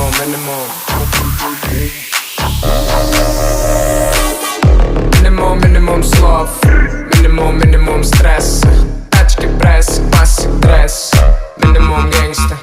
minimum, minimum. Minimum, minimum slov, minimum, minimum stress. Тачки пресс, классик дресс. Minimum gangsta.